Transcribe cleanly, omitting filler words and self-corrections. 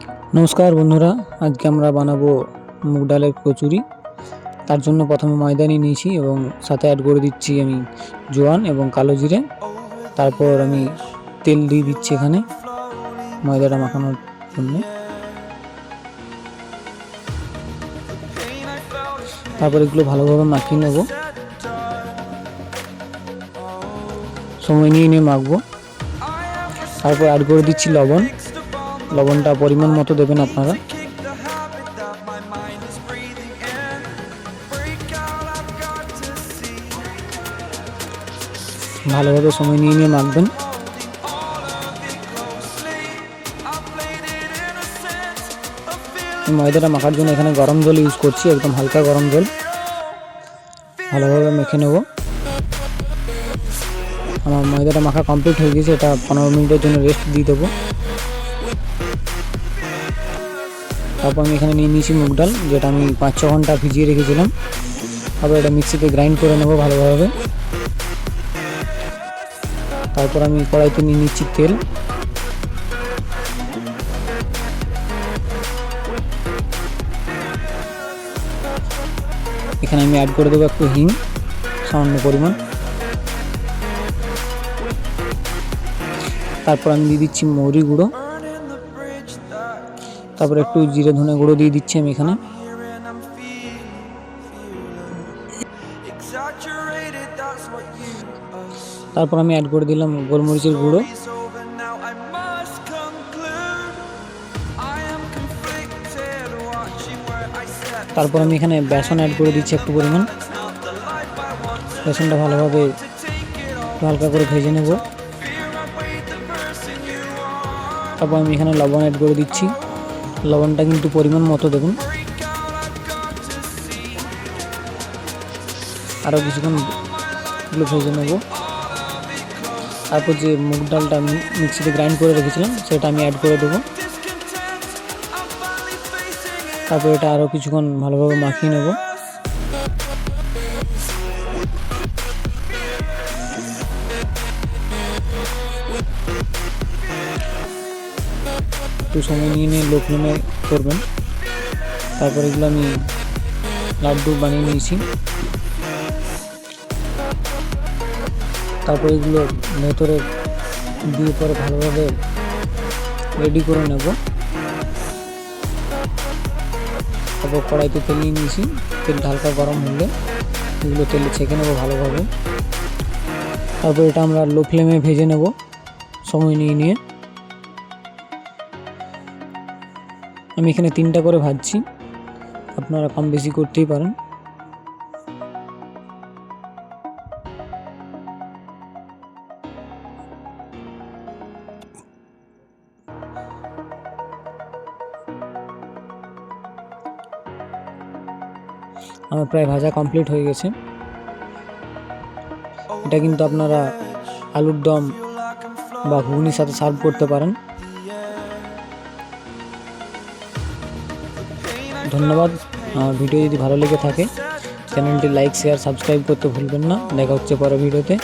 नमस्कार बंधुरा आज के আমরা বানাবো মুগ ডালের কচুরি। তার জন্য প্রথমে ময়দা নিয়ে নিয়েছি এবং সাথে অ্যাড করে দিচ্ছি আমি জোয়ান এবং কালো জিরে। তারপর আমি তেল দিয়ে দিচ্ছি এখানে ময়দাটা মাখানোর জন্য। তারপর এগুলো ভালোভাবে মাখিয়ে নেব, সময় নিয়ে মাখবো। তারপর অ্যাড করে দিচ্ছি লবণ। লবণটা পরিমাণ মতো দেবেন আপনারা। ভালোভাবে সময় নিয়ে মাখবেন। ময়দাটা মাখার জন্য এখানে গরম জল ইউজ করছি, একদম হালকা গরম জল। ভালোভাবে মেখে নেব। আমার ময়দাটা মাখা কমপ্লিট হয়ে গেছে, এটা 15 মিনিটের জন্য রেস্ট দিয়ে দেবো। তারপর আমি এখানে নিয়ে নিয়েছি মুগ ডাল, যেটা আমি 5-6 ঘন্টা ভিজিয়ে রেখেছিলাম। তারপর এটা মিক্সিতে গ্রাইন্ড করে নেব ভালোভাবে। তারপর আমি কড়াইতে নিয়ে নিচ্ছি তেল। এখানে আমি অ্যাড করে দেবো একটু হিং, সামান্য পরিমাণ। তারপর আমি দিয়ে দিচ্ছি মৌরি গুঁড়ো। তারপর একটু জিরে ধনে গুঁড়ো দিয়ে দিচ্ছি আমি এখানে। তারপর আমি অ্যাড করে দিলাম গোলমরিচের গুঁড়ো। তারপর আমি এখানে বেসন অ্যাড করে দিচ্ছি একটু পরিমাণ। বেসনটা ভালোভাবে হালকা করে ভেজে নেব। তারপর আমি এখানে লবণ অ্যাড করে দিচ্ছি। লবণটা কিন্তু পরিমাণ মতো দেবেন। আরও কিছুক্ষণ এগুলো ভেজে নেব। তারপর যে মুগ ডালটা আমি মিক্সিতে গ্রাইন্ড করে রেখেছিলাম সেটা আমি অ্যাড করে দেবো। তারপর এটা আরও কিছুক্ষণ ভালোভাবে মাখিয়ে নেব। একটু সময় নিয়ে লো ফ্লেমে করবেন। তারপর এগুলো আমি লাড্ডু বানিয়ে নিয়েছি। তারপর এগুলো ভেতরে দিয়ে পরে ভালোভাবে রেডি করে নেব। তারপর কড়াইতে তেল নিয়ে নিয়েছি। তেলটা হালকা গরম হলে এগুলো তেলে ছেঁকে নেব ভালোভাবে। তারপর এটা আমরা লো ফ্লেমে ভেজে নেব সময় নিয়ে। আমি এখানে 3টা করে ভাজছি, আপনারা কম বেশি করতেই পারেন। আমার প্রায় ভাজা কমপ্লিট হয়ে গেছে। এটা কিন্তু আপনারা আলুর দম বা ঘুগনির সাথে সার্ভ করতে পারেন। ধন্যবাদ। আমার ভিডিও যদি ভালো লেগে থাকে চ্যানেলটি লাইক শেয়ার সাবস্ক্রাইব করতে ভুলবেন না। দেখা হচ্ছে পরের ভিডিওতে।